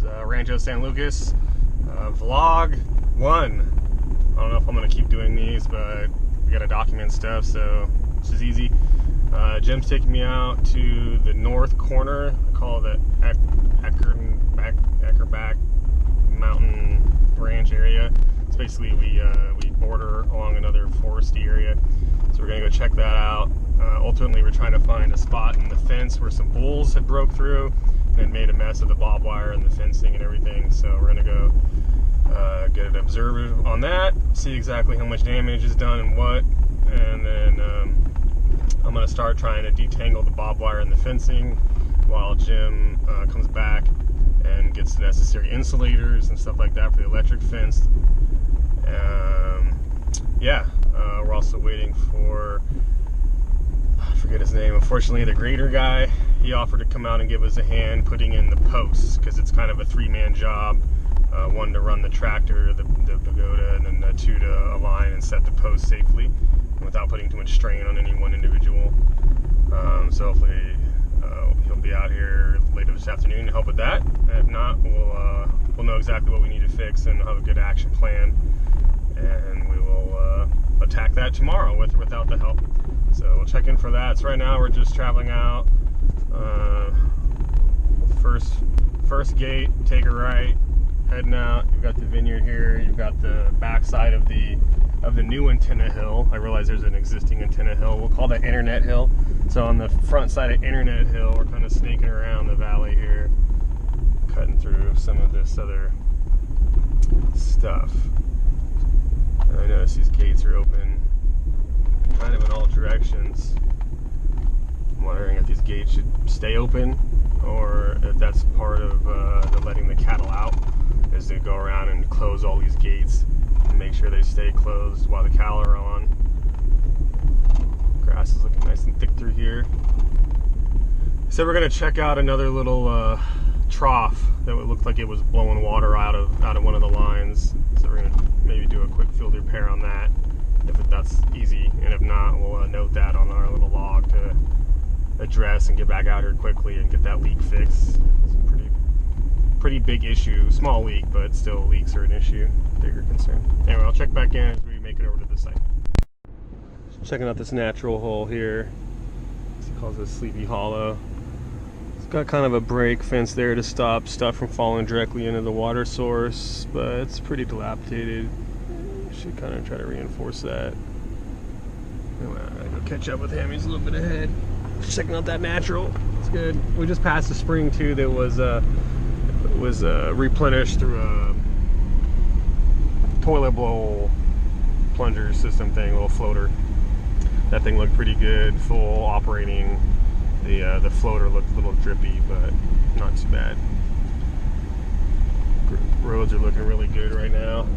Rancho San Lucas, vlog 1. I don't know if I'm going to keep doing these, but we got to document stuff, so this is easy. Jim's taking me out to the north corner. I call it the Eckerback Mountain Ranch area. It's basically we border along another foresty area, so we're gonna go check that out. Ultimately, we're trying to find a spot in the fence where some bulls had broke through and made a mess of the barbed wire and the fencing and everything. So we're gonna go get an observer on that, see exactly how much damage is done and what, and then I'm gonna start trying to detangle the barbed wire and the fencing while Jim comes back and gets the necessary insulators and stuff like that for the electric fence. Yeah, we're also waiting for, I forget his name, unfortunately, the grader guy. He offered to come out and give us a hand putting in the posts, because it's kind of a 3-man job. One to run the tractor, the pagoda, and then 2 to align and set the post safely without putting too much strain on any one individual. So hopefully he'll be out here later this afternoon to help with that. And if not, we'll know exactly what we need to fix and have a good action plan, and we will attack that tomorrow with or without the help. So we'll check in for that. So right now we're just traveling out. First gate, take a right, heading out. You've got the vineyard here. You've got the backside of the new antenna hill. I realize there's an existing antenna hill. We'll call that Internet Hill. So on the front side of Internet Hill, we're kind of snaking around the valley here, cutting through some of this other stuff. And I notice these gates are open kind of in all directions. I'm wondering if these gates should stay open, or if that's part of the letting the cattle out, is to go around and close all these gates and make sure they stay closed while the cattle are on. Grass is looking nice and thick through here. So we're gonna check out another little trough that would look like it was blowing water out of one of the lines. So we're gonna maybe do a quick field repair on that, if that's easy, and if not, we'll note that on our little log to address and get back out here quickly and get that leak fixed. It's a pretty big issue. Small leak, but still leaks are an issue, bigger concern. Anyway, I'll check back in as we make it over to the site. Checking out this natural hole here. He calls it Sleepy Hollow. It's got kind of a break fence there to stop stuff from falling directly into the water source, but it's pretty dilapidated. Should kind of try to reinforce that. Anyway, I gotta go catch up with him. He's a little bit ahead. Just checking out that natural. It's good. We just passed a spring too that was replenished through a toilet bowl plunger system thing, a little floater. That thing looked pretty good, full operating. The floater looked a little drippy, but not too bad. Roads are looking really good right now.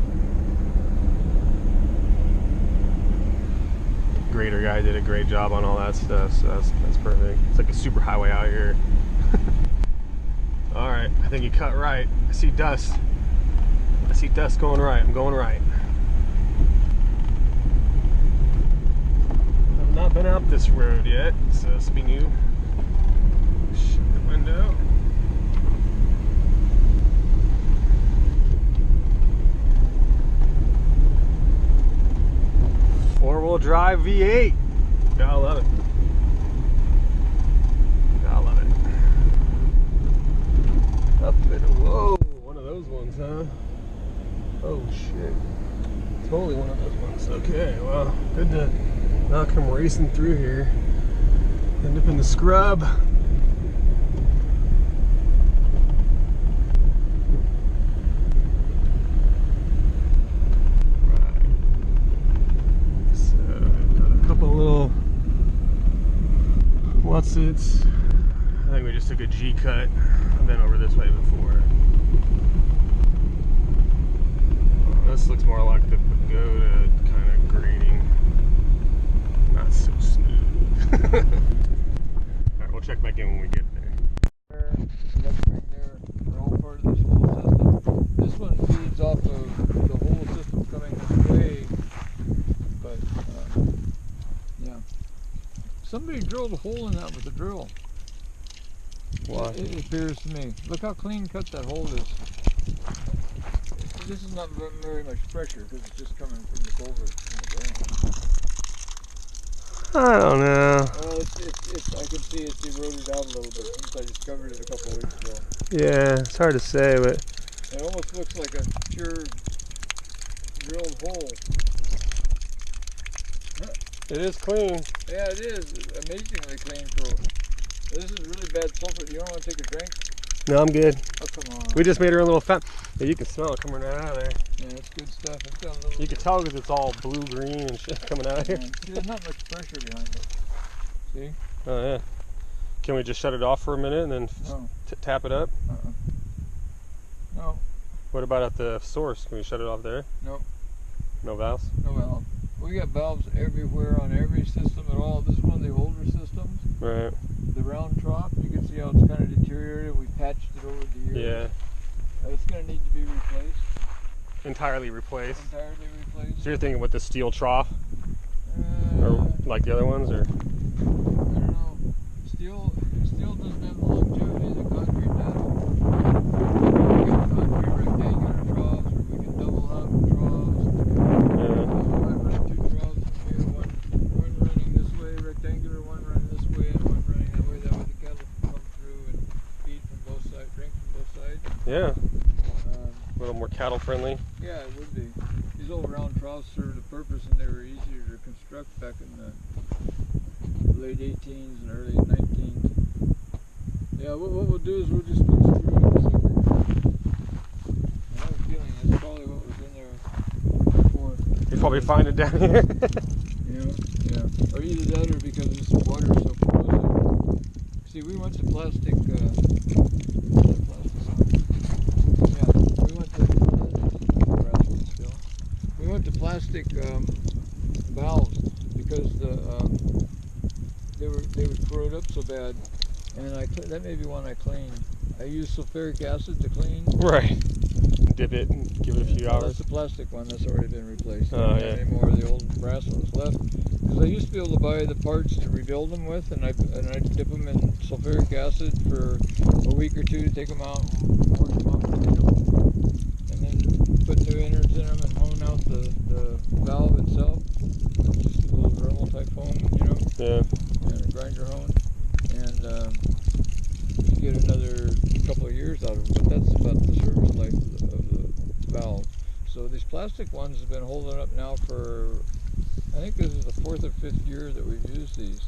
Grader guy did a great job on all that stuff, so that's perfect. It's like a super highway out here. All right, I think you cut right. I see dust. I see dust going right. I'm going right. I've not been up this road yet, so this will be new. Shut the window. Four-wheel drive V8. Gotta love it. Gotta love it. Up it. Whoa, one of those ones, huh? Oh shit. Totally one of those ones. Okay, well, good to not come racing through here. End up in the scrub. What's-its. I think we just took a G cut. I've been over this way before. This looks more like the pagoda kind of grading. Not so smooth. Alright, we'll check back in when we get there. The next ring there are all part of this whole system. This one feeds off of the whole system coming this way. But, yeah. Somebody drilled a hole in that with a drill. wash. It appears to me. Look how clean cut that hole is. This is not very much pressure because it's just coming from the culvert in the ground. I don't know. Well, I can see it's eroded out a little bit since I discovered it a couple of weeks ago. Yeah, it's hard to say, but it almost looks like a pure drilled hole. it is clean. Yeah, it is amazingly clean for. This is really bad sulfur. You don't want to take a drink? No, I'm good. Oh, come on. We just made her a little fat. Yeah, you can smell it coming right out of there. Yeah, it's good stuff. It's got a little. You can tell because it's all blue-green and shit coming out of here. See, there's not much pressure behind it. See? Oh yeah. Can we just shut it off for a minute and then tap it up? No. What about at the source? Can we shut it off there? Nope. No valves? No valve. We got valves everywhere on every system at all. This is one of the older systems. Right. The round trough, you can see how it's kind of deteriorated. We patched it over the years. Yeah. It's going to need to be replaced. Entirely replaced? Entirely replaced. So you're thinking with the steel trough? Or like the other ones? Or? I don't know. Steel doesn't have the longevity that concrete does. We got concrete rectangular troughs, or we can double up troughs. Yeah. I run two troughs here, one running this way, rectangular, one running this way, and one running that way. That way the cattle can come through and feed from both sides, drink from both sides. Yeah. A little more cattle friendly. Yeah, it would be. These old round troughs served a purpose, and they were easier to construct back in the late 18s and early 19s. Yeah, what we'll do is we'll just put screws in the sucker. I have a feeling that's probably what was in there before. You probably find it down here. Yeah. Or either that or because this water is so corrosive. See, we went to plastic, we went to plastic valves because they would corrode up so bad, and that may be one I cleaned. I used sulfuric acid to clean. Right. Dip it and give it a few hours. That's the plastic one that's already been replaced. I Oh, don't yeah. have any more of the old brass ones left. Because I used to be able to buy the parts to rebuild them with, and I'd dip them in sulfuric acid for a week or two to take them out and wash them off the needle, and then put new innards in them and hone out the valve itself. It's just a little Dremel type hone, you know. Yeah. And a grinder hone, and you get another couple of years out of it. But that's about the service life of the valve. So these plastic ones have been holding up now for, I think this is the 4th or 5th year that we've used these,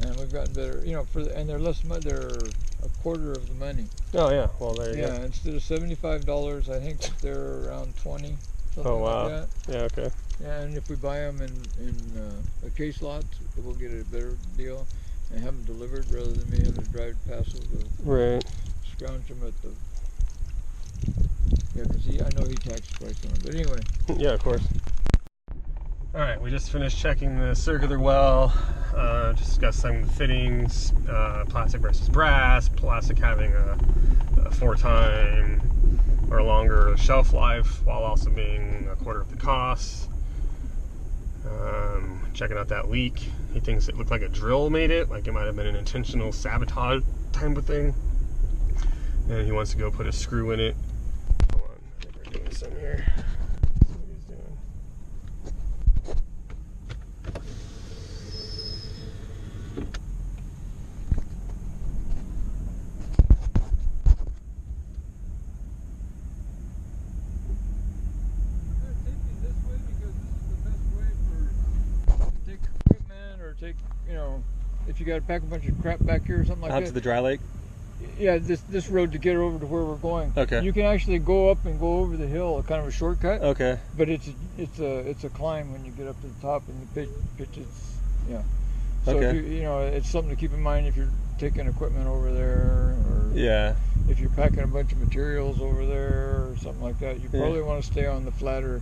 and we've gotten better. You know, and they're less money. They're a quarter of the money. Oh yeah. Well, there you go. Yeah, instead of $75, I think they're around 20. Oh wow. Like that. Yeah. Okay. Yeah, and if we buy them in a case lot, we'll get a better deal and have them delivered rather than me having to drive past them to Right. scrounge them at the. Yeah, because I know he taxed twice on them. But anyway. Yeah, of course. All right, we just finished checking the circular well. Just got some fittings, plastic versus brass. Plastic having a 4-time or longer shelf life, while also being a quarter of the cost. Checking out that leak. He thinks it looked like a drill made it, like it might have been an intentional sabotage type of thing. And he wants to go put a screw in it. Hold on, I think we're doing some here. Let's see what he's doing. Take, you know, if you got to pack a bunch of crap back here or something like that. Out to the dry lake? Yeah, this road to get over to where we're going. Okay. You can actually go up and go over the hill, kind of a shortcut. Okay. But it's a climb when you get up to the top and you pitch it's, yeah. So Okay. if you know, it's something to keep in mind if you're taking equipment over there, or Yeah. if you're packing a bunch of materials over there or something like that. You probably want to stay on the flatter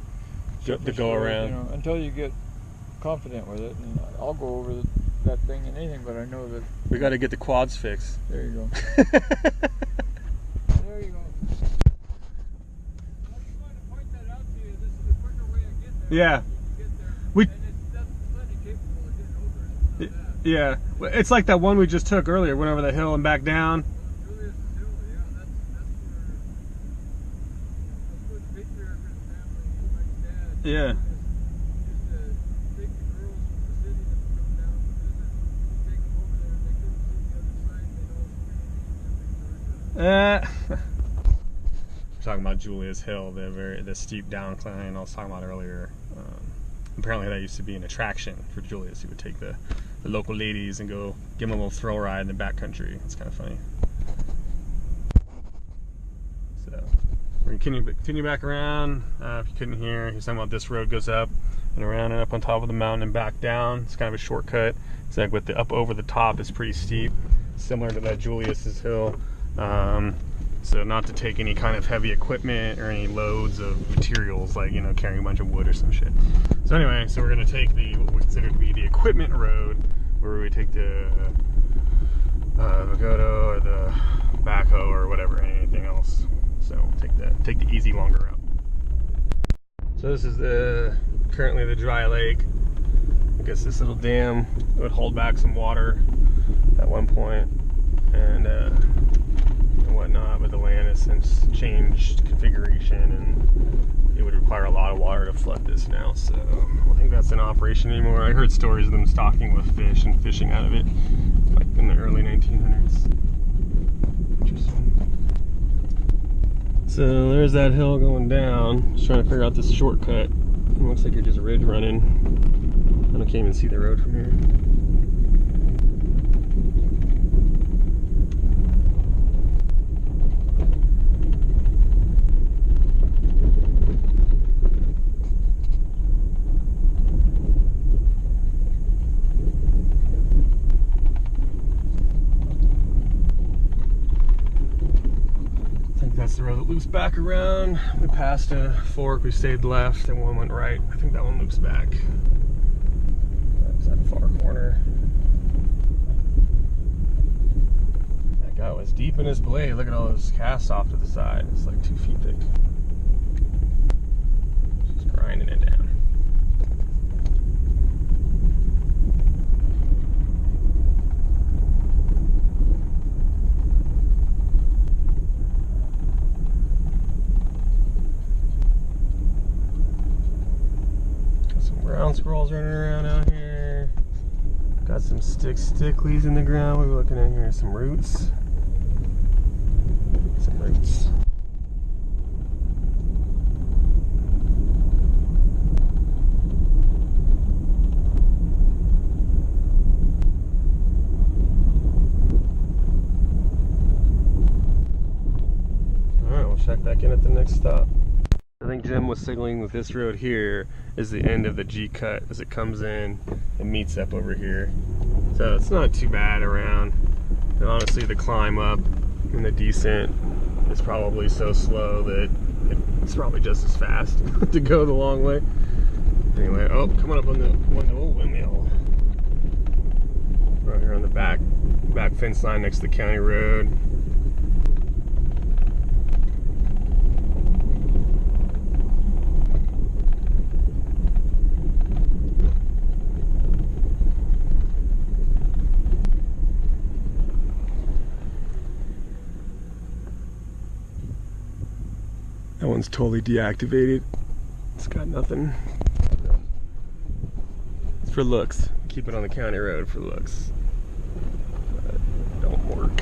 To go road, around. you know, until you get confident with it. And I'll go over that thing and anything, but I know that We got to get the quads fixed. there you go. There you go. I just wanted to point that out to you. This is the quicker way of getting there. Yeah. You get there. We- And that's plenty capable of getting over it. It's not bad. Yeah. It's like that one we just took earlier. Went over the hill and back down. Yeah. Talking about Julia's Hill, the steep downcline I was talking about earlier. Apparently that used to be an attraction for Julius. He would take the local ladies and go give them a little thrill ride in the backcountry. It's kind of funny. So we're gonna continue back around. If you couldn't hear, he's talking about this road goes up and around and up on top of the mountain and back down. It's kind of a shortcut. It's like with the up over the top, it's pretty steep, similar to that Julius's Hill. So not to take any kind of heavy equipment or any loads of materials, like, you know, carrying a bunch of wood or some shit. So anyway, so we're gonna take what we consider to be the equipment road, where we take the Vigoto or the backhoe or whatever, anything else. So we'll take the easy, longer route. So this is currently the dry lake. I guess this little dam would hold back some water at one point, and whatnot, but the land has since changed configuration, and it would require a lot of water to flood this now. So I don't think that's in operation anymore. I heard stories of them stocking with fish and fishing out of it, like in the early 1900s. Interesting. So there's that hill going down. Just trying to figure out this shortcut. It looks like you're just ridge running. I can't even see the road from here. That's the road that loops back around. We passed a fork, we stayed left, and one went right. I think that one loops back. That's that far corner. That guy was deep in his blade. Look at all those casts off to the side. It's like 2 feet thick. Just grinding it down. Ground squirrels running around out here. Got some stickleys in the ground. We're looking at here, some roots. Some roots. Alright, we'll check back in at the next stop. I think Jim was signaling that this road here is the end of the G cut as it comes in and meets up over here. So it's not too bad around. And honestly, the climb up and the descent is probably so slow that it's probably just as fast to go the long way. Anyway, oh, coming up on the old windmill. Right here on the back fence line next to the county road. That one's totally deactivated. It's got nothing. It's for looks. Keep it on the county road for looks. Don't work.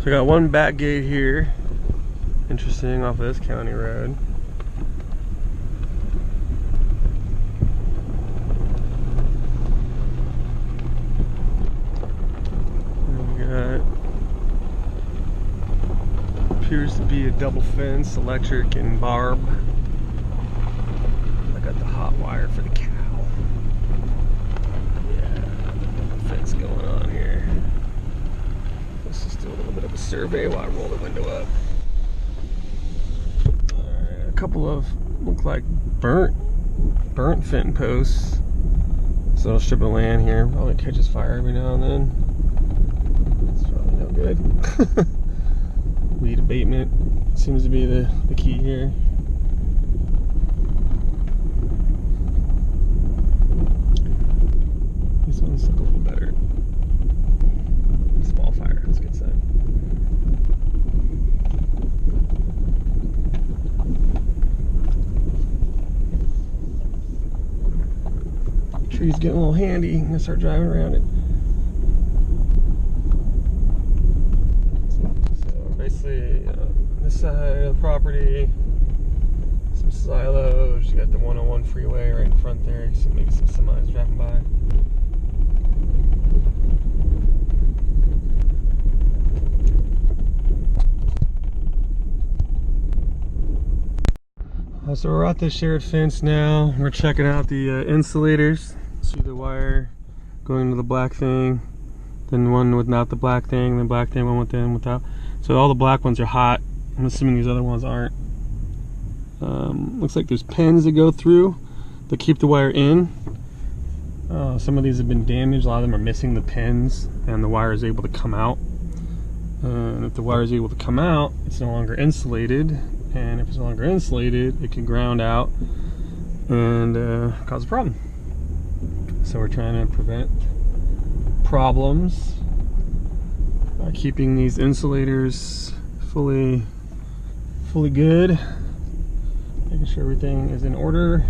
So I got one back gate here. Interesting, off of this county road. And we got, appears to be a double fence, electric and barb. I got the hot wire for the cow. Yeah, fence going on here. Let's just do a little bit of a survey while I roll the window up. Alright, a couple of look like burnt fence posts. This little strip of land here probably catches fire every now and then. It's probably no good. Weed abatement seems to be the key here. This one's a little better. Small fire, that's a good sign. tree's getting a little handy. I'm gonna start driving around it. So basically, this side of the property, some silos. You got the 101 freeway right in front there. You see maybe some semis driving by. So we're at the shared fence now. We're checking out the insulators. See the wire going into the black thing, then one without the black thing, then black thing, one with and without. So all the black ones are hot. I'm assuming these other ones aren't. Looks like there's pins that go through that keep the wire in. Some of these have been damaged. A lot of them are missing the pins, and the wire is able to come out. And if the wire is able to come out, it's no longer insulated. And if it's no longer insulated, it can ground out and cause a problem. So we're trying to prevent problems by keeping these insulators fully good, making sure everything is in order.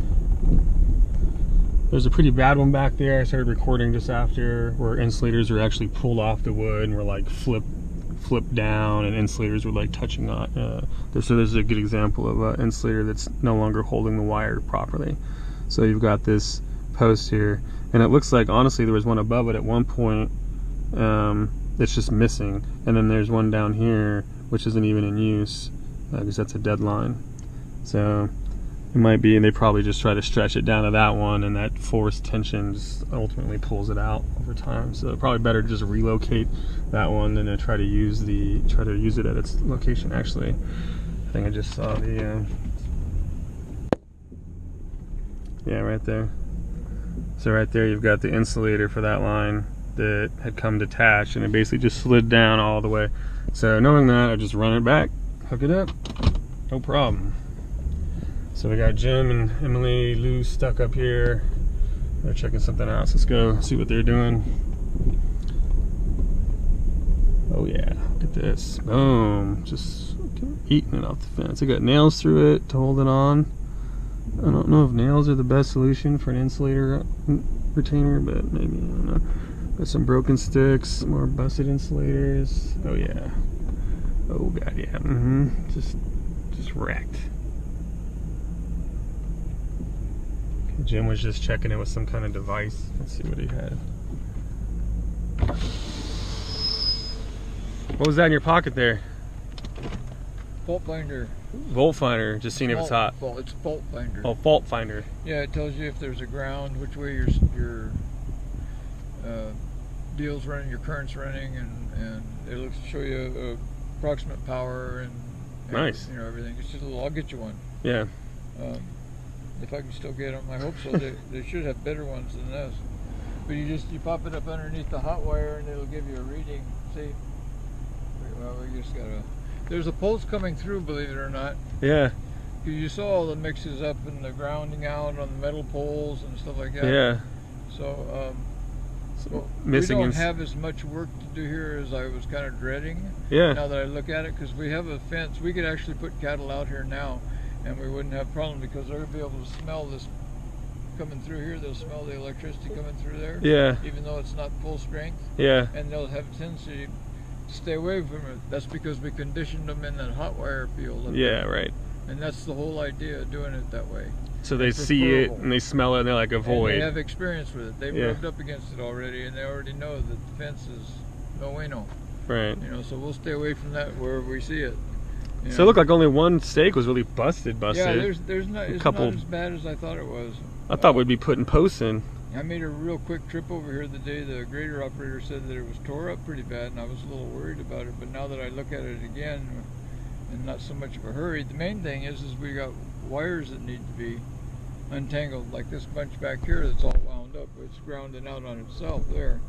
There's a pretty bad one back there. I started recording just after, where insulators are actually pulled off the wood and were like flipped down, and insulators were like touching on. So this is a good example of an insulator that's no longer holding the wire properly. So you've got this post here, and it looks like, honestly, there was one above it at one point. It's just missing, and then there's one down here which isn't even in use because that's a dead line. So it might be, and they probably just try to stretch it down to that one, and that forced tension just ultimately pulls it out over time. So probably better to just relocate that one than to try to use it at its location. Actually, I think I just saw the yeah, right there. So right there you've got the insulator for that line that had come detached, and it basically just slid down all the way. So knowing that, I just run it back, hook it up, no problem. So we got Jim and Emily Lou stuck up here. They're checking something out. So let's go see what they're doing. Oh yeah, look at this. Boom. Just eating it off the fence. I got nails through it to hold it on. I don't know if nails are the best solution for an insulator retainer, but maybe, I don't know. Got some broken sticks, some more busted insulators. Oh yeah. Oh god, yeah. Just wrecked. Jim was just checking it with some kind of device. Let's see what he had. What was that in your pocket there? Fault finder. Volt finder, just seeing if it's hot. It's fault finder. Oh, fault finder. Yeah, it tells you if there's a ground, which way your deal's running, your current's running, and it'll show you approximate power and nice. You know, everything. It's just a little. I'll get you one. Yeah. If I can still get them, I hope so. They should have better ones than this. But you pop it up underneath the hot wire, and it'll give you a reading. See? Well, we just gotta. There's a pulse coming through, believe it or not. Yeah. You saw all the mixes up and the grounding out on the metal poles and stuff like that. Yeah. So, we don't have as much work to do here as I was kind of dreading. Yeah. Now that I look at it, because we have a fence, we could actually put cattle out here now, and we wouldn't have a problem because they're gonna be able to smell this coming through here. They'll smell the electricity coming through there. Yeah. Even though it's not full strength. Yeah. And they'll have a tendency to stay away from it. That's because we conditioned them in that hot wire field. Yeah, right. And that's the whole idea of doing it that way. So they see it and they smell it and they're like, avoid. And they have experience with it. They've rubbed up against it already, and they already know that the fence is no bueno. Right. You know, so we'll stay away from that wherever we see it. So it looked like only one stake was really busted. Yeah, there's not. It's not as bad as I thought it was. I thought we'd be putting posts in. I made a real quick trip over here the day the grader operator said that it was tore up pretty bad, and I was a little worried about it. But now that I look at it again, and not so much of a hurry, the main thing is we got wires that need to be untangled, like this bunch back here that's all wound up. It's grounding out on itself there.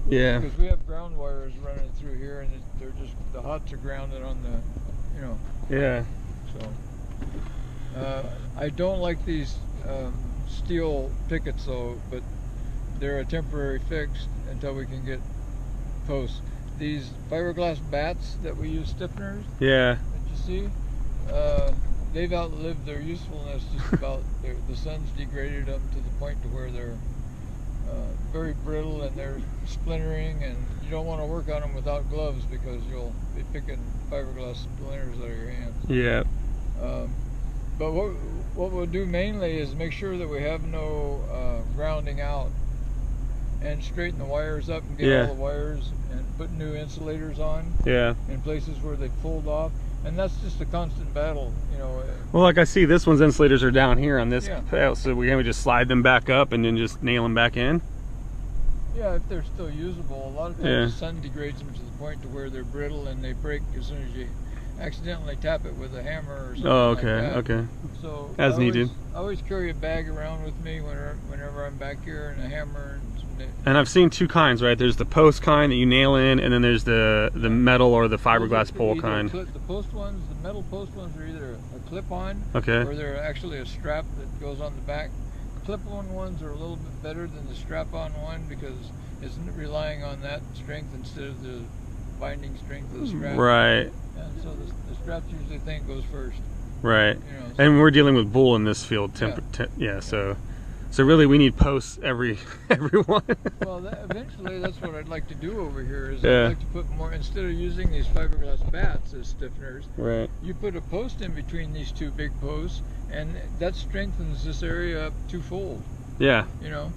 Yeah. Because we have ground wires running through here, and they're just, the hots are grounded on the, you know. Yeah. So, I don't like these steel pickets though, but they're a temporary fix until we can get posts. These fiberglass bats that we use stiffeners. Yeah. That you see, they've outlived their usefulness just about. The sun's degraded them to the point to where they're very brittle and they're splintering, and you don't want to work on them without gloves because you'll be picking fiberglass splinters out of your hands. Yeah. But what we'll do mainly is make sure that we have no grounding out, and straighten the wires up and get all the wires and put new insulators on. Yeah. In places where they pulled off, and that's just a constant battle, you know. Well, like I see this one's insulators are down here on this pail, so we can just slide them back up and then just nail them back in. Yeah, if they're still usable. A lot of times the sun degrades them to the point to where they're brittle and they break as soon as you accidentally tap it with a hammer or something. Oh, okay, like that. okay. So as needed. I always carry a bag around with me whenever I'm back here, and a hammer. And I've seen two kinds, right? There's the post kind that you nail in, and then there's the metal or the fiberglass pole kind. The post ones, the metal post ones, are either a clip-on, or they're actually a strap that goes on the back. Clip-on ones are a little bit better than the strap-on one because it's relying on that strength instead of the binding strength of the strap. Right. And so the straps usually goes first. Right. You know, and we're dealing with bull in this field. So really we need posts every one. Well, eventually that's what I'd like to do over here is I'd like to put more, instead of using these fiberglass bats as stiffeners, you put a post in between these two big posts, and that strengthens this area up twofold. Yeah. You know?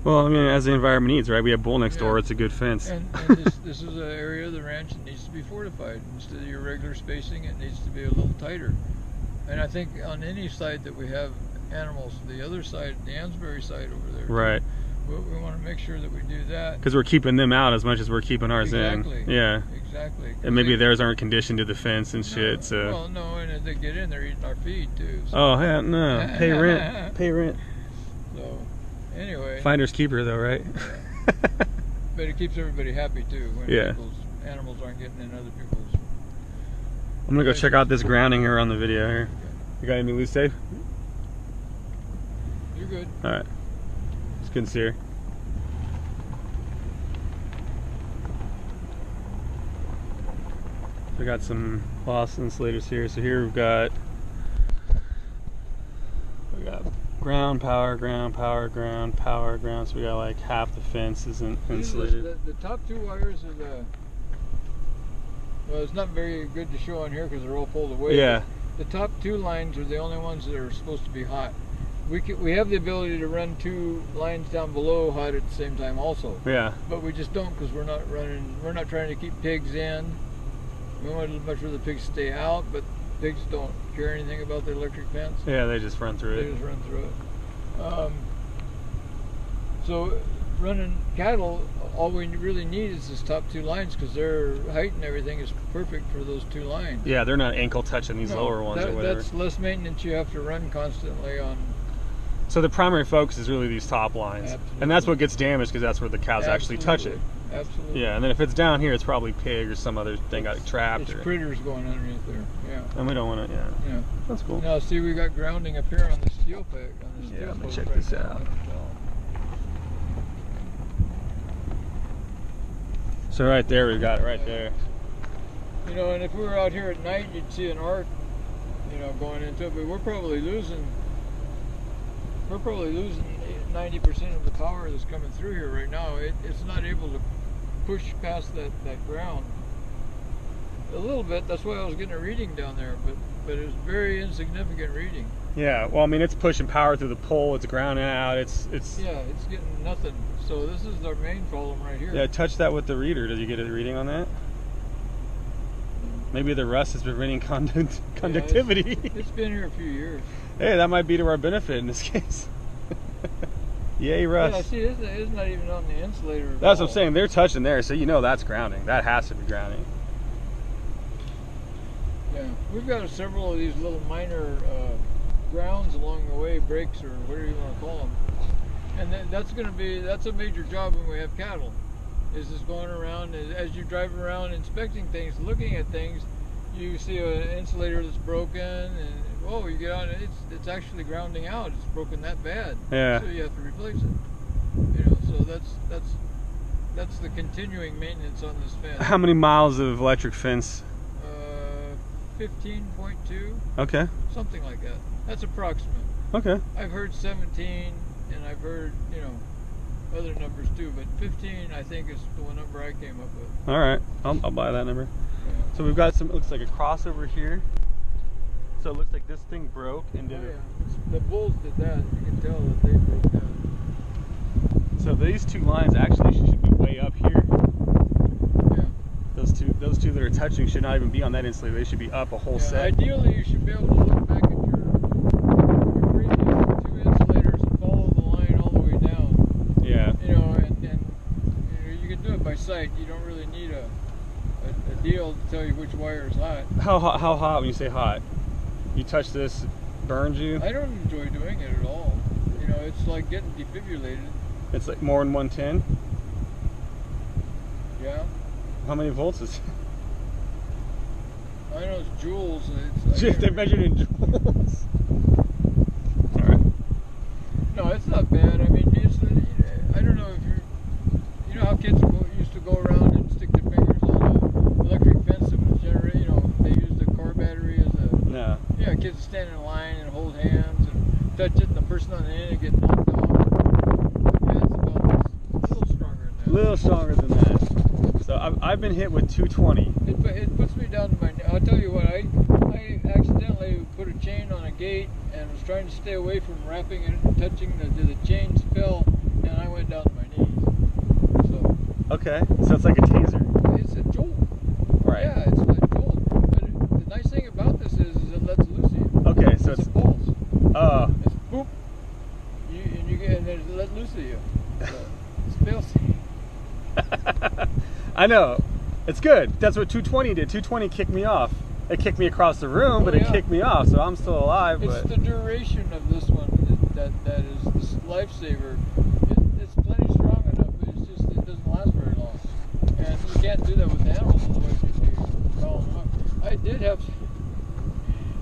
Well, I mean, as the environment needs, right? We have bull next door, it's a good fence. And this is an area of the ranch that needs to be fortified. Instead of your regular spacing, it needs to be a little tighter. And I think on any side that we have animals, the other side, the Ansbury side over there, right? We want to make sure that we do that because we're keeping them out as much as we're keeping ours in. Yeah, exactly. And maybe theirs aren't conditioned to the fence and shit. So well, no, and if they get in, they're eating our feed too. So. Oh yeah, no, pay rent, pay rent. So anyway, finders keeper though, right? Yeah. But it keeps everybody happy too when people's animals aren't getting in other people's. I'm gonna go check out this grounding here on the video here. You got any loose tape? You're good. Alright. It's good to see her. We got some lost insulators here. So here we've got ground, power, ground, power, ground, power, ground. So we got like half the fence isn't insulated. The top two wires are the, well, it's not very good to show on here because they're all pulled away. Yeah. The top two lines are the only ones that are supposed to be hot. We have the ability to run two lines down below hot at the same time also. Yeah. But we just don't because we're not trying to keep pigs in. We want to much rather the pigs stay out, but pigs don't care anything about the electric fence. Yeah, they just run through it. They just run through it. So running cattle, all we really need is this top two lines because their height and everything is perfect for those two lines. Yeah, they're not ankle touching these lower ones or whatever. That's less maintenance you have to run constantly on. So the primary focus is really these top lines. Absolutely. And that's what gets damaged because that's where the cows actually touch it. Absolutely. Yeah, and then if it's down here, it's probably pig or some other thing got trapped. It's critters going underneath there. Yeah. And we don't want to. Yeah. That's cool. Now see, we got grounding up here on the steel peg. Yeah, I'm gonna check this out. So right there, we got it right there. You know, and if we were out here at night, you'd see an arc, you know, going into it. But we're probably losing 90% of the power that's coming through here right now. It's not able to push past that ground. A little bit. That's why I was getting a reading down there, but it was very insignificant reading. Yeah. Well, I mean, it's pushing power through the pole. It's grounding out. It's. Yeah, it's getting nothing. So this is our main problem right here. Yeah. Touch that with the reader. Did you get a reading on that? Maybe the rust has been reading conductivity. Yeah, it's been here a few years. Hey, that might be to our benefit in this case. Yay, rust. Yeah, see, it's not even on the insulator at That's all. what I'm saying. They're touching there, so you know that's grounding. That has to be grounding. Yeah, we've got several of these little minor grounds along the way, breaks or whatever you want to call them. And then that's a major job when we have cattle. Is just going around, as you drive around inspecting things, looking at things, you see an insulator that's broken, and oh, you get on it, it's actually grounding out. It's broken that bad. Yeah. So you have to replace it. You know, so that's the continuing maintenance on this fence. How many miles of electric fence? 15.2. Okay. Something like that. That's approximate. Okay. I've heard 17, and I've heard, you know, other numbers too, but 15 I think is the one number I came up with. All right, I'll buy that number. Yeah. So we've got some, it looks like a crossover here. So it looks like this thing broke and did it. The bulls did that. You can tell that they broke that. So these two lines actually should be way up here. Yeah. Those two that are touching should not even be on that insulator. They should be up a whole set. Ideally, you should be able to look back at your previous two insulators and follow the line all the way down. Yeah. You know, and you know, you can do it by sight. You don't really need a deal to tell you which wire is hot. How hot when you say hot? You touch this, burns you? I don't enjoy doing it at all. You know, it's like getting defibrillated. It's like more than 110? Yeah. How many volts is it? I know it's joules. They measured in joules. Alright. No, it's not bad. I mean, I don't know if you know how kids used to go around and stick their fingers on the electric fence that was generated. You know, they used a car battery as a. No. Yeah, kids stand in line and hold hands and touch it, and the person on the end would get knocked off. Yeah, it's about a little stronger than that. A little stronger than that. So I've been hit with 220. It puts me down to my. I'll tell you what. I accidentally put a chain on a gate and was trying to stay away from wrapping it and touching the chains fell, and I went down to my knees. So. Okay, so it's like a taser. It's a jolt. Right. Yeah, it's a jolt. But the nice thing about this is it lets loose you. Okay, so it's a pulse. It's boop. And then it let loose of you. So it's fail safe. I know. It's good. That's what 220 did. 220 kicked me off. It kicked me across the room, but it kicked me off, so I'm still alive. It's the duration of this one that is this lifesaver. It's plenty strong enough, but it's just it doesn't last very long. And you can't do that with animals, otherwise you'd be falling off.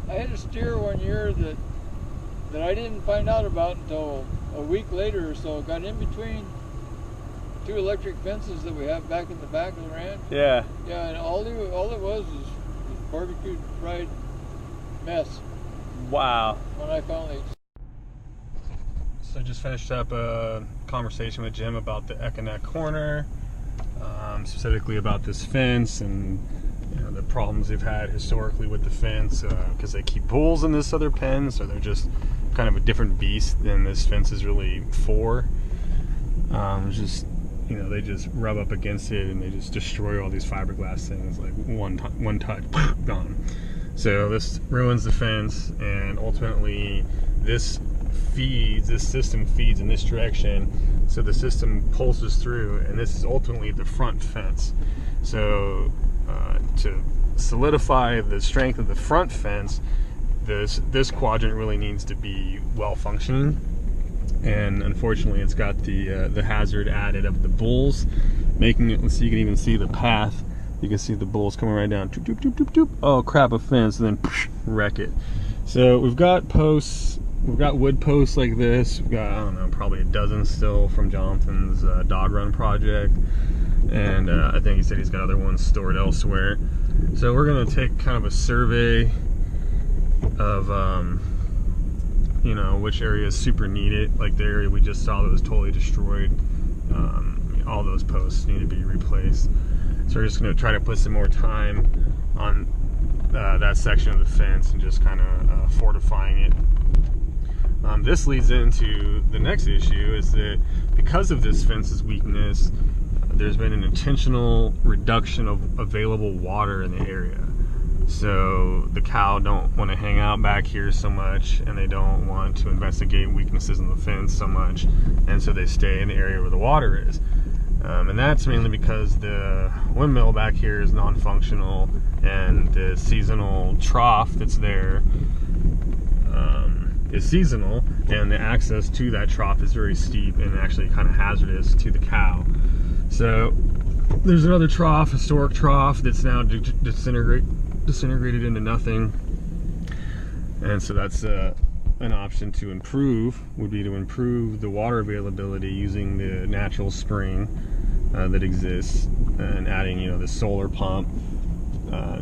I had a steer one year that I didn't find out about until a week later or so. Got in between two electric fences that we have back in the back of the ranch. Yeah. Yeah, and all it was barbecued fried mess. Wow. When I finally. So I just finished up a conversation with Jim about the Econet corner, specifically about this fence and the problems they've had historically with the fence because they keep bulls in this other pen, so they're just kind of a different beast than this fence is really for. Just they just rub up against it and they just destroy all these fiberglass things like one touch, gone. So this ruins the fence, and ultimately this system feeds in this direction, so the system pulses through, and this is ultimately the front fence. So to solidify the strength of the front fence, this quadrant really needs to be well functioning. And unfortunately, it's got the hazard added of the bulls, making it so you can even see the path. You can see the bulls coming right down. Doop, doop, doop, doop, doop. Oh, crap! A fence, and then wreck it. So we've got posts. We've got wood posts like this. We've got, I don't know, probably a dozen still from Jonathan's dog run project, and I think he said he's got other ones stored elsewhere. So we're gonna take kind of a survey of which areas super need it. Like the area we just saw that was totally destroyed, all those posts need to be replaced. So we're just going to try to put some more time on that section of the fence and just kind of fortifying it. This leads into the next issue, is that because of this fence's weakness, there's been an intentional reduction of available water in the area. So the cow don't want to hang out back here so much, and they don't want to investigate weaknesses in the fence so much, and so they stay in the area where the water is. And that's mainly because the windmill back here is non-functional, and the seasonal trough that's there is seasonal, and the access to that trough is very steep and actually kind of hazardous to the cow. So there's another trough, historic trough, that's now disintegrated into nothing, and so that's an option to improve, would be to improve the water availability using the natural spring that exists, and adding the solar pump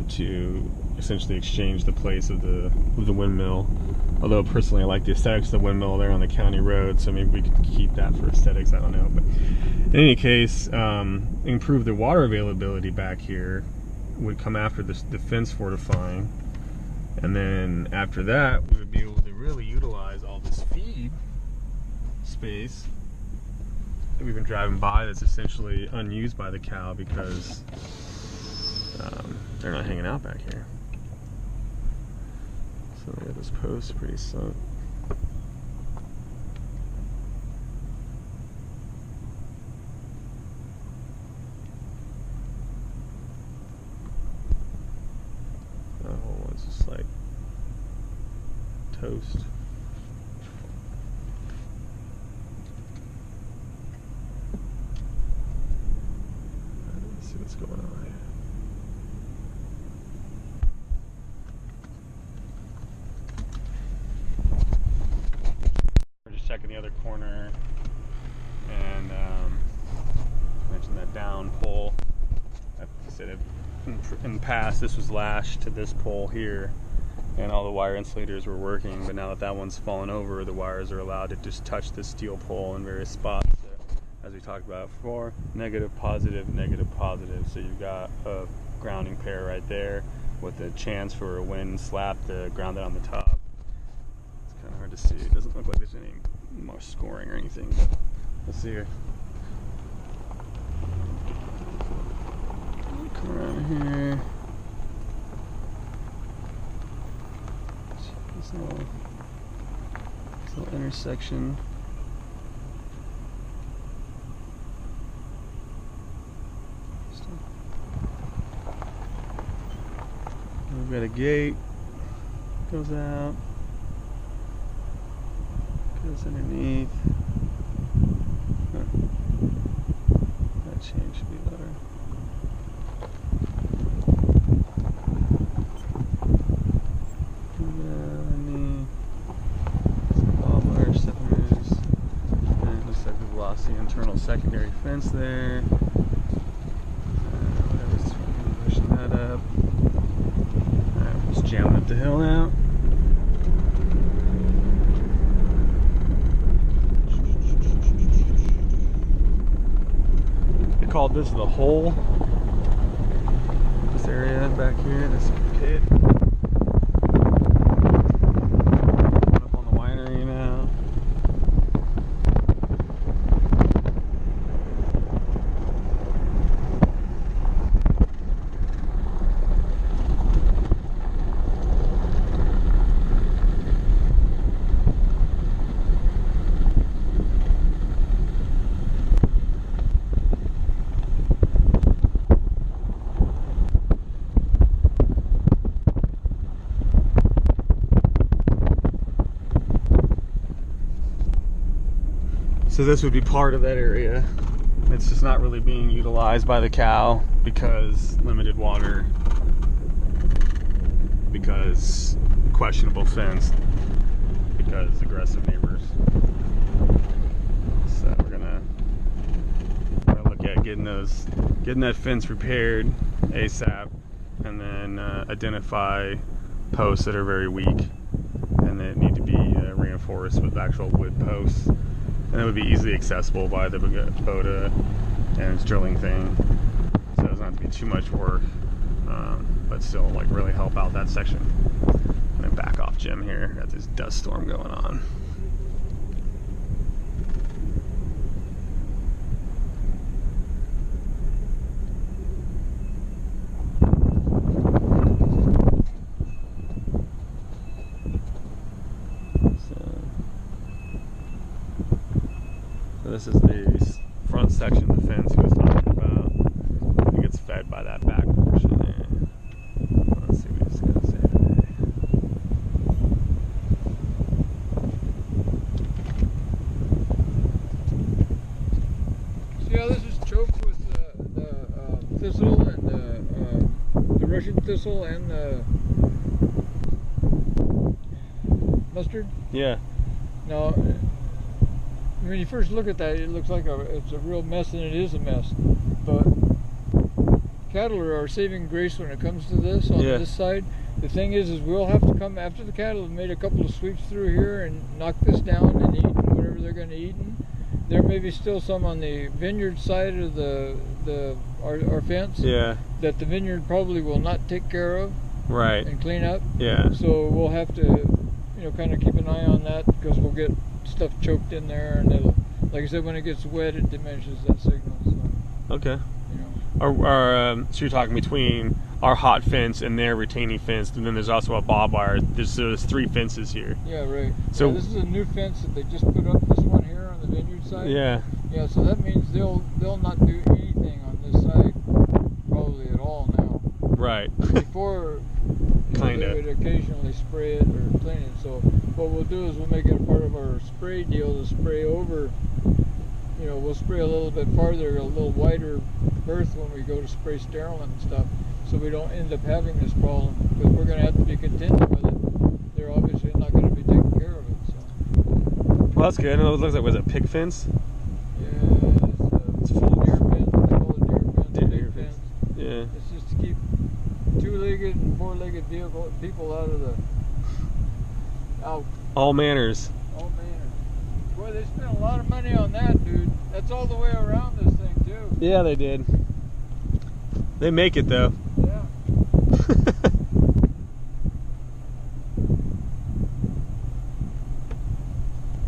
to essentially exchange the place of the windmill. Although personally I like the aesthetics of the windmill there on the county road, so maybe we could keep that for aesthetics, I don't know. But in any case, improve the water availability back here would come after the fence fortifying, and then after that we would be able to really utilize all this feed space that we've been driving by that's essentially unused by the cow because they're not hanging out back here. So yeah, this post is pretty sunk. That whole one's just like toast. Let's see what's going on here. Checking the other corner, and mentioned that down pole. I said in the past this was lashed to this pole here, and all the wire insulators were working, but now that that one's fallen over, the wires are allowed to just touch the steel pole in various spots. So, as we talked about before, negative, positive, negative, positive. So you've got a grounding pair right there with a chance for a wind slap to ground it on the top. It's kind of hard to see. It doesn't look like there's any more scoring or anything, but let's see here. Come around here. This little intersection. We've got a gate, goes out. Goes underneath. Huh. That change should be better. Some ball wire separate. And it looks like we've lost the internal secondary fence there. Whatever's pushing that up. Alright, we're just jamming up the hill now. Called this the hole. This area back here, this pit. Up on the winery now. So this would be part of that area. It's just not really being utilized by the cow because limited water, because questionable fence, because aggressive neighbors. So we're gonna look at getting that fence repaired ASAP, and then identify posts that are very weak and that need to be reinforced with actual wood posts. And it would be easily accessible by the Boda and its drilling thing, so it doesn't have to be too much work, but still like really help out that section. And then back off Jim here, got this dust storm going on. This is the front section of the fence he was talking about. It gets fed by that back portion there. Let's see what he's going to say today. See how this is choked with the thistle and the Russian thistle and the mustard? Yeah. Now, when you first look at that, it looks like it's a real mess, and it is a mess. But cattle are our saving grace when it comes to this on this side. The thing is we'll have to come after the cattle have made a couple of sweeps through here and knock this down and eat whatever they're going to eat. There may be still some on the vineyard side of our fence. Yeah. That the vineyard probably will not take care of. Right. And clean up. Yeah. So we'll have to, kind of keep an eye on that because we'll get stuff choked in there, and it'll, like I said, when it gets wet, it diminishes that signal. So, okay. So you're talking between our hot fence and their retaining fence, and then there's also a barbed wire. There's 3 fences here. Yeah, right. So this is a new fence that they just put up. This one here on the vineyard side. Yeah. Yeah. So that means they'll not do anything on this side probably at all now. Right. Before. They would occasionally spray it or clean it. So what we'll do is we'll make it a part of our spray deal to spray over. We'll spray a little bit farther, a little wider berth when we go to spray sterilant and stuff, so we don't end up having this problem, because we're going to have to be contented with it. They're obviously not going to be taking care of it. So. Well, that's good. It looks like, was it a pig fence? Yeah, it's a deer fence. They call it deer fence, pig fence. Yeah. It's just to keep 2-legged and 4-legged people out of out. All manners. All manners. Boy, they spent a lot of money on that, dude. That's all the way around this thing, too. Yeah, they did. They make it, though. Yeah.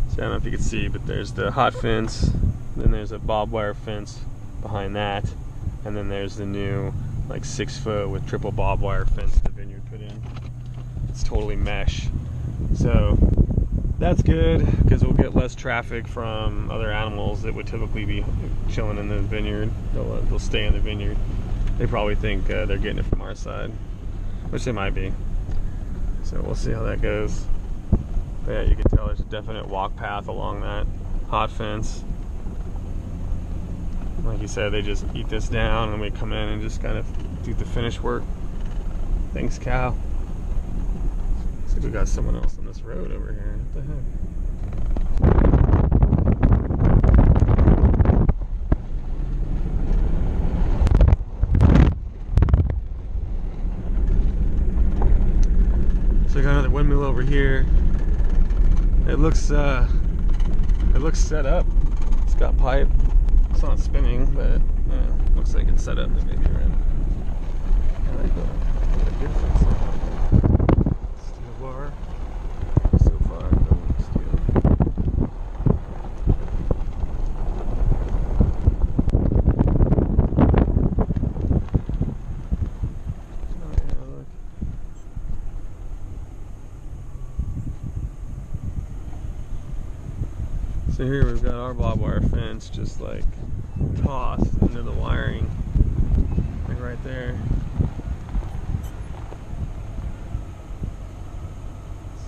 So I don't know if you can see, but there's the hot fence, then there's a barbed wire fence behind that, and then there's the new, like, 6-foot with triple barbed wire fence the vineyard put in. It's totally mesh. So that's good, because we'll get less traffic from other animals that would typically be chilling in the vineyard. They'll stay in the vineyard. They probably think they're getting it from our side, which they might be. So we'll see how that goes. But yeah, you can tell there's a definite walk path along that hot fence. Like you said, they just eat this down and we come in and just kind of do the finish work. Thanks, cow. Looks like we got someone else on this road over here. What the heck? So we got another windmill over here. It looks set up. It's got pipe. It's not spinning, but looks like it's set up to maybe run. I like the difference. Steel bar. So far, no steel. Oh yeah, look. So here we've got our barbed wire fence just like tossed into the wiring, like right there.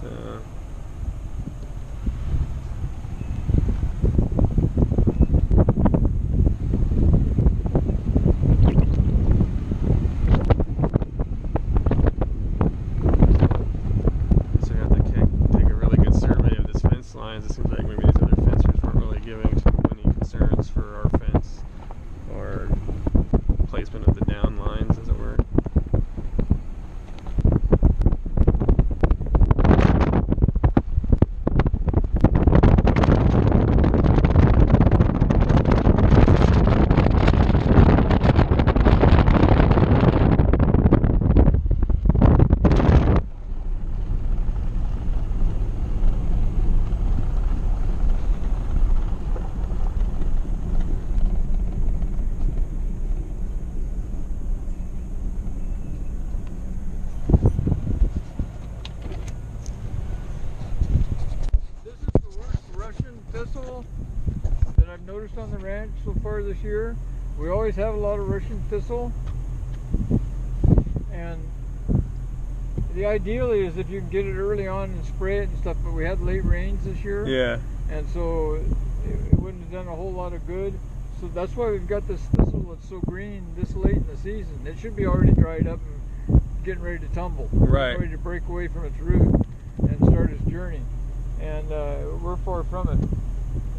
So we have to take a really good survey of this fence lines. It seems like maybe these other fencers weren't really giving too many concerns for our fence or placement of the down lines, as it were. That I've noticed on the ranch so far this year. We always have a lot of Russian thistle, and the ideally is if you can get it early on and spray it and stuff, but we had late rains this year. Yeah. And so it wouldn't have done a whole lot of good. So that's why we've got this thistle that's so green this late in the season. It should be already dried up and getting ready to tumble. Right. Ready to break away from its root and start its journey. And we're far from it.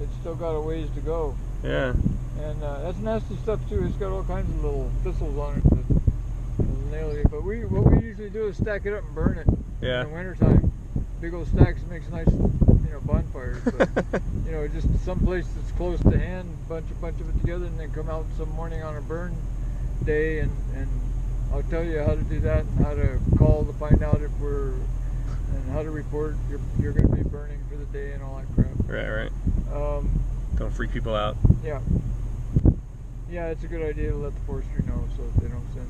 It's still got a ways to go. Yeah. And that's nasty stuff too. It's got all kinds of little thistles on it that nail it. But what we usually do is stack it up and burn it Yeah. in the wintertime. Big old stacks makes nice, bonfires. But just someplace that's close to hand, bunch of it together, and then come out some morning on a burn day, and I'll tell you how to do that and how to call to find out if and how to report you're going to be burning for the day and all that crap. Right. Don't freak people out. Yeah. Yeah, it's a good idea to let the forestry know so that they don't send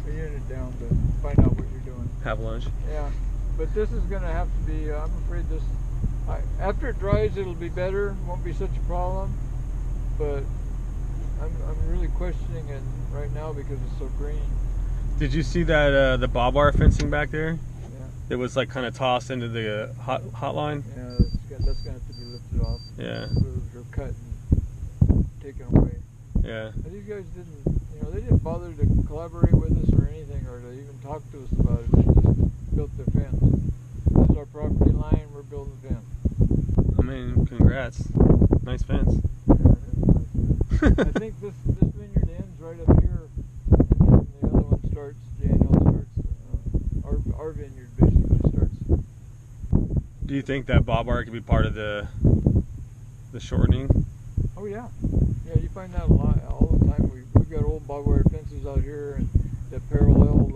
the unit down to find out what you're doing. Have lunch. Yeah, but this is going to have to be, I'm afraid after it dries it'll be better, won't be such a problem, but I'm really questioning it right now because it's so green. Did you see that the barbed wire fencing back there? Yeah. It was like kind of tossed into the hotline. Yeah, that's going to have to be lifted off. Yeah. Moved or cut and taken away. Yeah. But these guys they didn't bother to collaborate with us or anything, or to even talk to us about it. They just built their fence. This is our property line. We're building the fence. I mean, congrats. Nice fence. I think this vineyard ends right up here, and then the other one starts. J&L starts. Our vineyard basically starts. Do you think that barbed wire could be part of the shortening? Oh yeah, you find that a lot all the time. We've got old barbed wire fences out here and that parallel,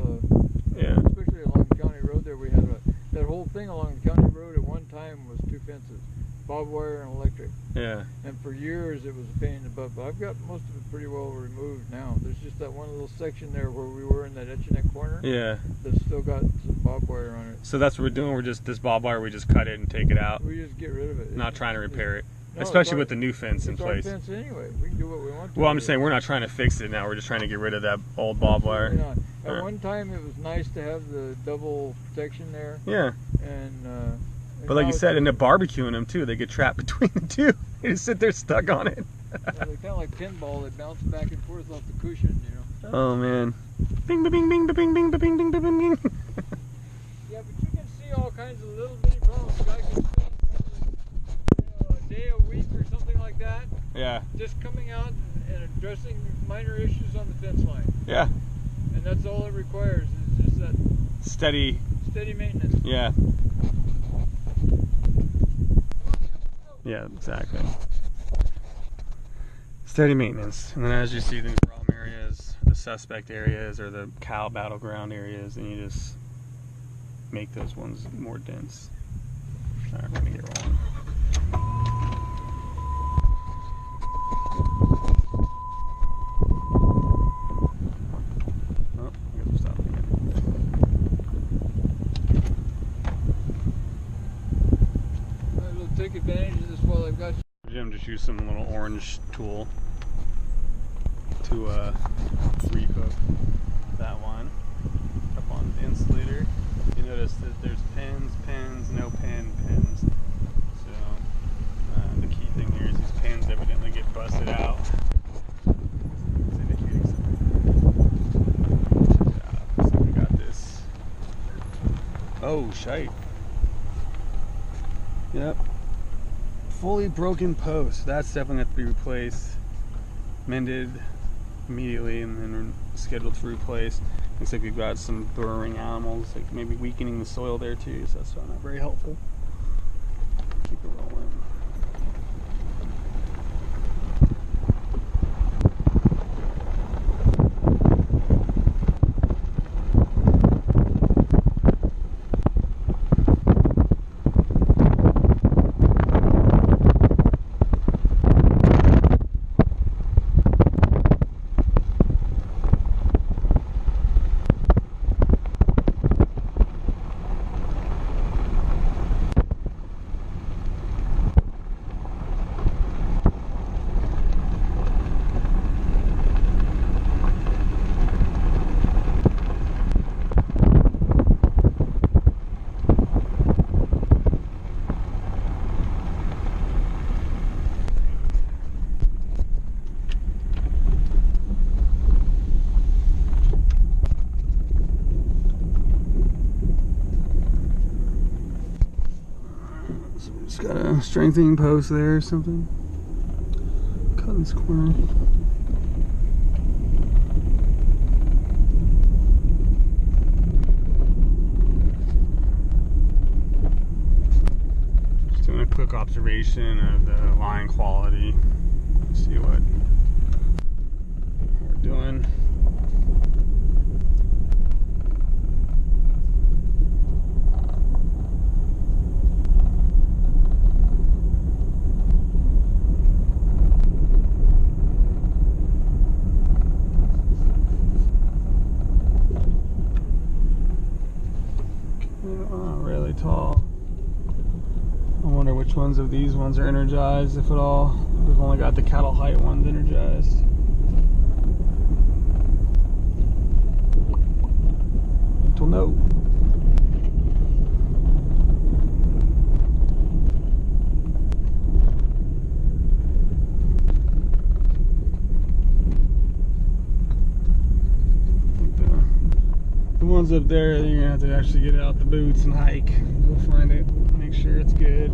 especially along the county road. There we had that whole thing along the county road at one time was two fences, barbed wire and electric. Yeah. And for years it was a pain in the butt, but I've got most of it pretty well removed now. There's just that one little section there where we were in that etch-a-neck corner. Yeah. That's still got some barbed wire on it. So that's what we're doing. We're just this barbed wire. We just cut it and take it out. We just get rid of it. Not trying to repair it. No, Especially with the new fence in place. It's our fence anyway. We can do what we want to. Well, I'm just saying we're not trying to fix it now. We're just trying to get rid of that old barbed wire. At one time, it was nice to have the double protection there. Yeah. And but like you said, and they're barbecuing them too. They get trapped between the two. They just sit there stuck on it. They're kind of like pinball. They bounce back and forth off the cushion, Oh man. Bing, ba, bing, bing, ba, bing, bing, ba, bing, bing, ba, bing, bing. Yeah, but you can see all kinds of little bitty problems. Guy can a day, a week, or something like that. Yeah. Just coming out and addressing minor issues on the fence line. Yeah. And that's all it requires is just that steady maintenance. Yeah. Yeah, exactly. Steady maintenance. And then as you see the problem areas, the suspect areas, or the cow battleground areas, and you just make those ones more dense. Alright, we're gonna get rolling. Take advantage of this while I've got you. Jim just used some little orange tool to rehook that one up on the insulator. You notice that there's pins, no pins. So the key thing here is these pins evidently get busted out. So we got this. Oh, shite. Yep. Fully broken post. That's definitely have to be replaced, mended immediately, and then scheduled to replace. Looks like we've got some burrowing animals, like maybe weakening the soil there too, so that's not very helpful. Keep it rolling. Just got a strengthening post there or something. Cut this corner. quick observation of the line quality. See what we're doing. Really tall. I wonder which ones of these ones are energized, if at all. We've only got the cattle height ones energized. Until no. The ones up there, you're gonna have to actually get out the boots and hike. Go find it, make sure it's good.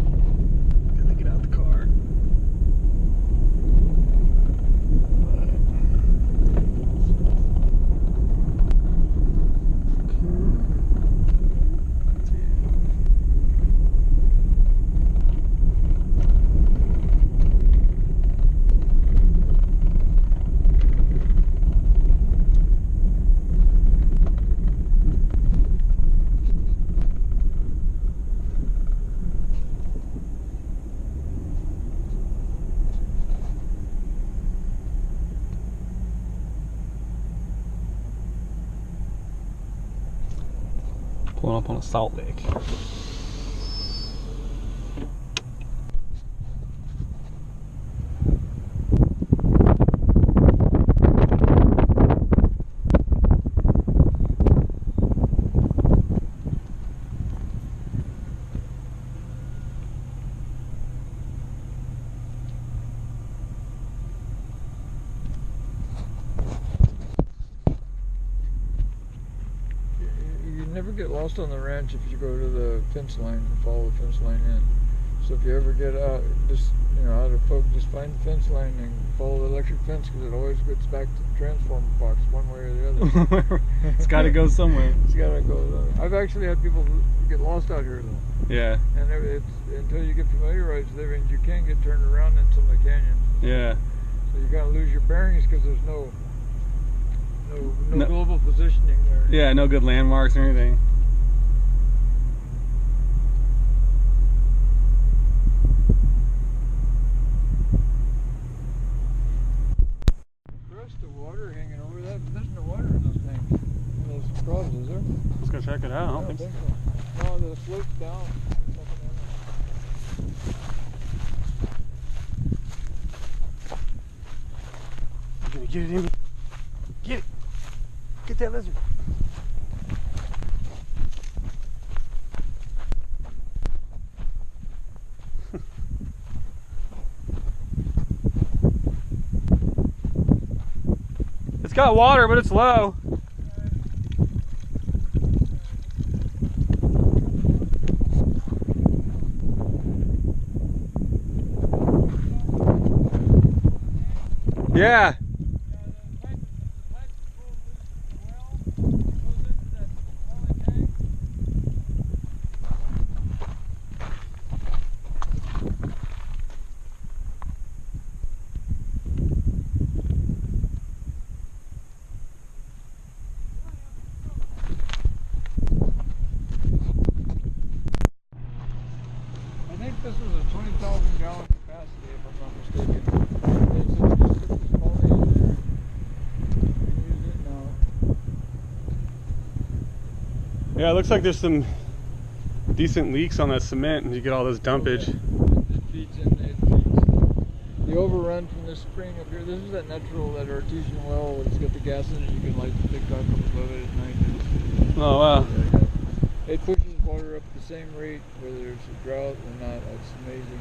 Gotta get out the car. Pulling up on a salt lick. Never get lost on the ranch if you go to the fence line and follow the fence line in. So if you ever get out, just out of focus, just find the fence line and follow the electric fence, because it always gets back to the transformer box one way or the other. It's got to go somewhere. It's got to go. I've actually had people get lost out here though. Yeah. And it's until you get familiarized with everything, you can get turned around in some of the canyons. Yeah. So you kind of lose your bearings because there's no global positioning there. Yeah, no good landmarks or anything. The rest of water hanging over that, but there's no water in those things. In those troughs, is there? Let's go check it out. I don't think so. No, the slope's down. You gonna get it in me? Get it! Get that lizard! It's got water, but it's low. Yeah. I think this was a 20,000 gallon capacity, if I'm not mistaken. They said just put this poly in there and use it now. Yeah, it looks like there's some decent leaks on that cement, and you get all this dumpage. It feeds in. The overrun from this spring up here. This is that artesian well. It's got the gas in it. You can light the big back up above it at night. Oh wow! It pushes water up the same rate whether there's a drought or not. That's amazing.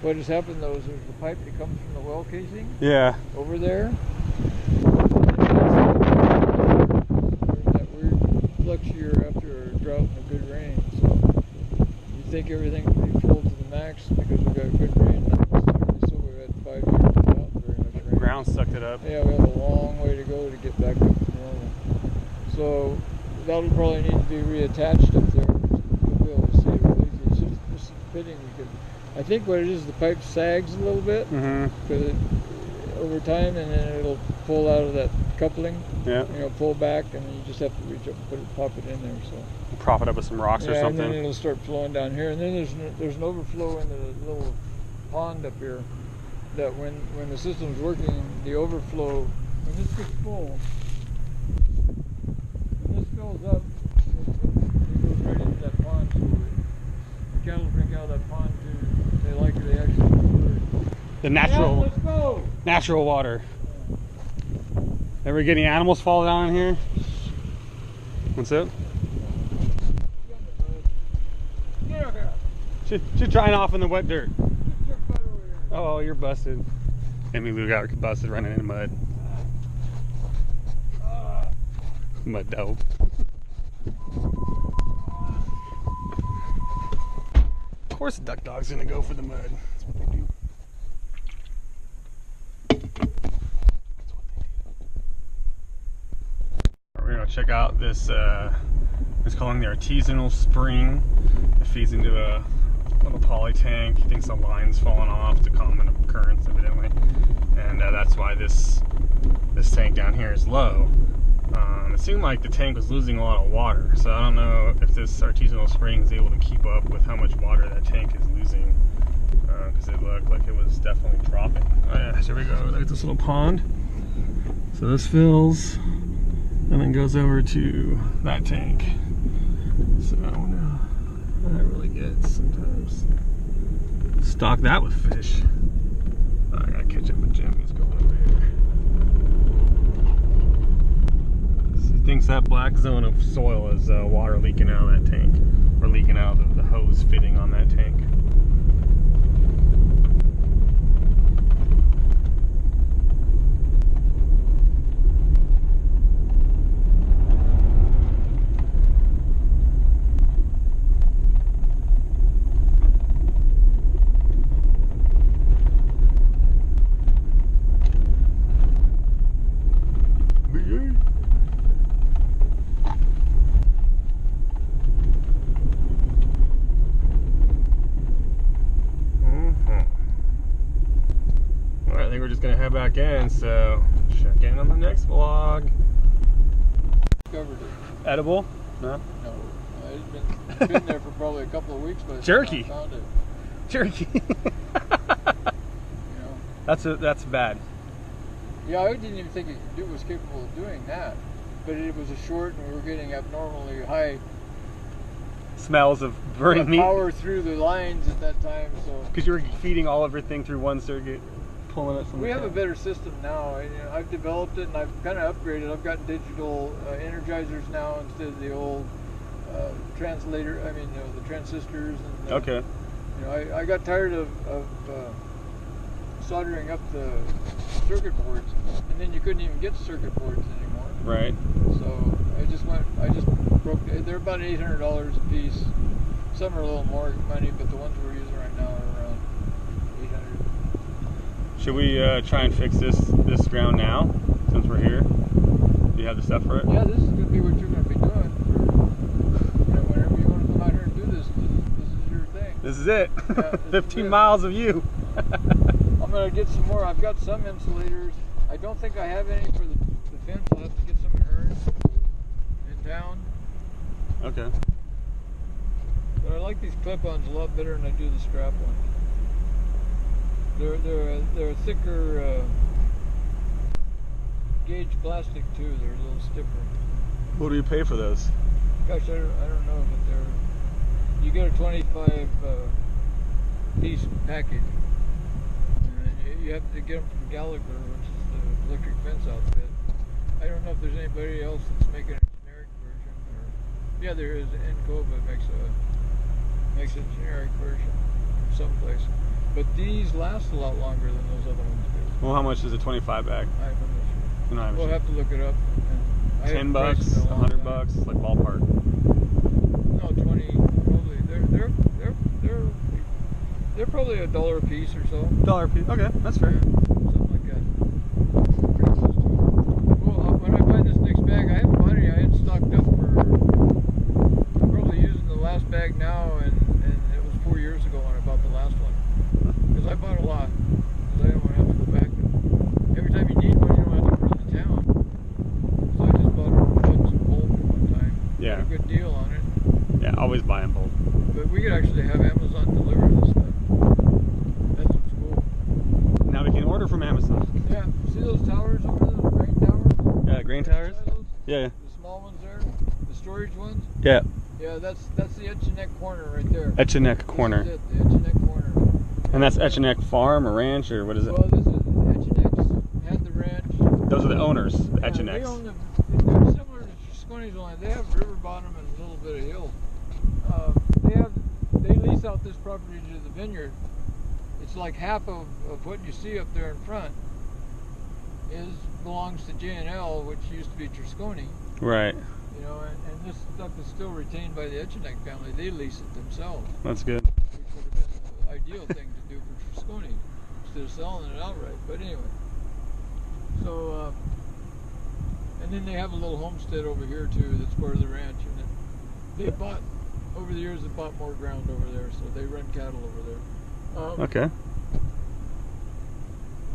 What has happened though is there's the pipe that comes from the well casing. Yeah. Over there. There's that weird flux year after a drought and a good rain. So you think everything's pretty full to the max because we got good rain. So we had 5 years without very much rain. Ground sucked it up. Yeah, we have a long way to go to get back up to normal. So that'll probably need to be reattached up there. We'll be able to see it really easy. It's just fitting. I think what it is, the pipe sags a little bit over time, and then it'll pull out of that coupling. Yeah. You know, pull back, and then you just have to reach up and pop it in there. So. Prop it up with some rocks or something. And then it'll start flowing down here, and then there's an overflow in the little pond up here. That when the system's working, the overflow, when this gets full, when this fills up, it goes right into that pond. So the cattle drink out of that pond too. They actually prefer the natural, yeah, let's go. Natural water. Ever get any animals fall down in here? What's up? She's trying off in the wet dirt. Oh, you're busted. Amy Lou got busted running in the mud. Mud dope. Of course, the duck dog's gonna go for the mud. That's what they do. We're gonna check out this. It's calling the artisanal spring. It feeds into a little poly tank. He thinks the line's falling off to common occurrence, evidently, and that's why this tank down here is low. It seemed like the tank was losing a lot of water, so I don't know if this artisanal spring is able to keep up with how much water that tank is losing, because it looked like it was definitely dropping. Oh yeah, so here we go. There's this little pond. So this fills and then goes over to that tank. So I don't know. I really get sometimes. Stock that with fish. Oh, I gotta catch up with Jim. He's going over here. So he thinks that black zone of soil is water leaking out of that tank, or leaking out of the hose fitting on that tank. We're just gonna head back in, so check in on the next vlog. Covered it. Edible? No? No. It's been there for probably a couple of weeks, but jerky. I found it. Jerky. You know. That's bad. Yeah, I didn't even think it was capable of doing that, but it was a short, and we were getting abnormally high smells of burning meat. Power through the lines at that time, so. Because you were feeding all everything through one circuit. Pulling it from we have a better system now. I've developed it, and I've kind of upgraded. I've got digital energizers now instead of the old translator. I mean, the transistors. And okay. I got tired of soldering up the circuit boards, and then you couldn't even get circuit boards anymore. Right. So I just broke. They're about $800 a piece. Some are a little more money, but the ones we're using right now are around $800. Should we try and fix this ground now, since we're here? Do you have the stuff for it? Yeah, this is going to be what you're going to be doing for, whenever you want to come out here and do this. This is your thing. This is it. Yeah, 15 miles of you. I'm going to get some more. I've got some insulators. I don't think I have any for the fence. I'll have to get some in Hearn in town. Okay. But I like these clip-ons a lot better than I do the strap ones. They're thicker gauge plastic too. They're a little stiffer. What do you pay for those? Gosh, I don't know, but you get a 25 piece package. And you have to get them from Gallagher, which is the electric fence outfit. I don't know if there's anybody else that's making a generic version. Yeah, there is. Encova makes a generic version someplace. But these last a lot longer than those other ones do. Well, how much is a 25 bag? I'm not sure. We'll have to look it up. And $10, $100, like ballpark. No, 20. Probably. They're probably $1 a piece or so. $1 a piece. Okay, that's fair. Something like that. Well, when I buy this next bag, I haven't bought any. I had stocked up for. I'm probably using the last bag now, and it was 4 years ago when I bought the last one. but we could actually have Amazon deliver this stuff. That's what's cool. Now we can order from Amazon. Yeah, see those towers over there, those grain towers? Yeah, grain towers? Silos? Yeah. The small ones there, the storage ones? Yeah. Yeah, that's the Etchineck corner right there. Etchineck corner. This is it, the Etchineck corner. And that's Etchineck Farm or Ranch or what is it? Well, this is Etchinecks had the ranch. Those are the owners, the Yeah, Etchinecks. they own they're similar to Trasconi's only. They have river bottom and a little bit of hill. They lease out this property to the vineyard. It's like half of what you see up there in front belongs to J&L, which used to be Trasconi. Right. You know, and this stuff is still retained by the Etchineck family. They lease it themselves, That's good. which would have been the ideal thing to do for Trasconi instead of selling it outright. But anyway, so and then they have a little homestead over here too. That's part of the ranch, and they bought over the years. They bought more ground over there, so they run cattle over there. Okay.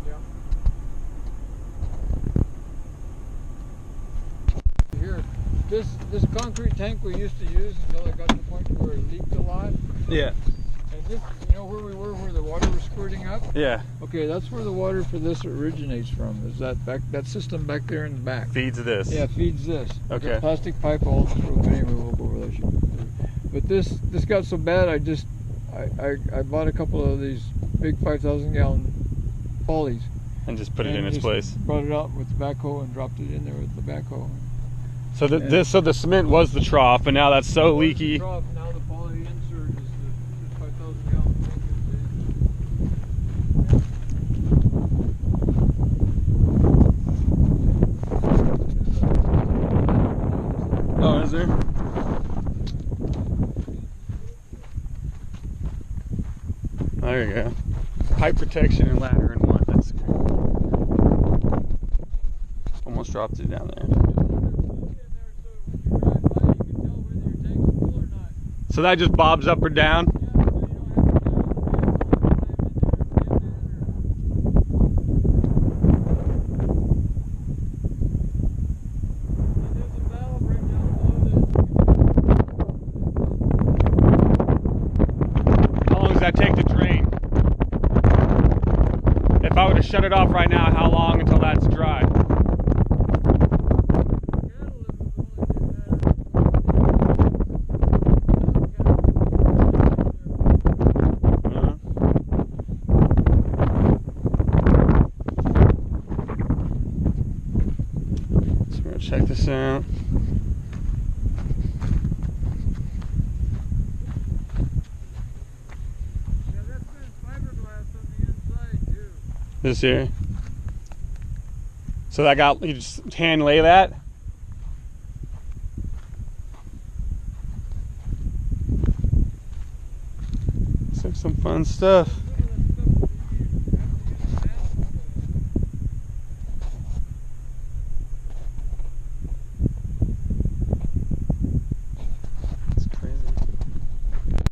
Yeah. Here, this concrete tank we used to use until it got to the point where it leaked a lot. Yeah. And this, you know where we were, where the water was squirting up? Yeah. Okay, that's where the water for this originates from. Is that system back there in the back? Feeds this. Yeah, feeds this. Okay. Plastic pipe all through. But anyway, we'll go over that shit. But this got so bad, I bought a couple of these big 5,000 gallon polys. And just put it in its just place. Brought it out with the backhoe and dropped it in there with the backhoe. So the cement was the trough, and now that's so leaky. Now the poly insert is the 5,000 gallon tank. Oh, is there? There you go. Pipe protection and ladder in one. That's great. Almost dropped it down there. So that just bobs up or down? How long does that take to drain? If I were to shut it off right now, how long until that's dry? Check this out. Yeah, that's been fiberglass on the inside too. This here. So you just hand lay that? Looks like some fun stuff.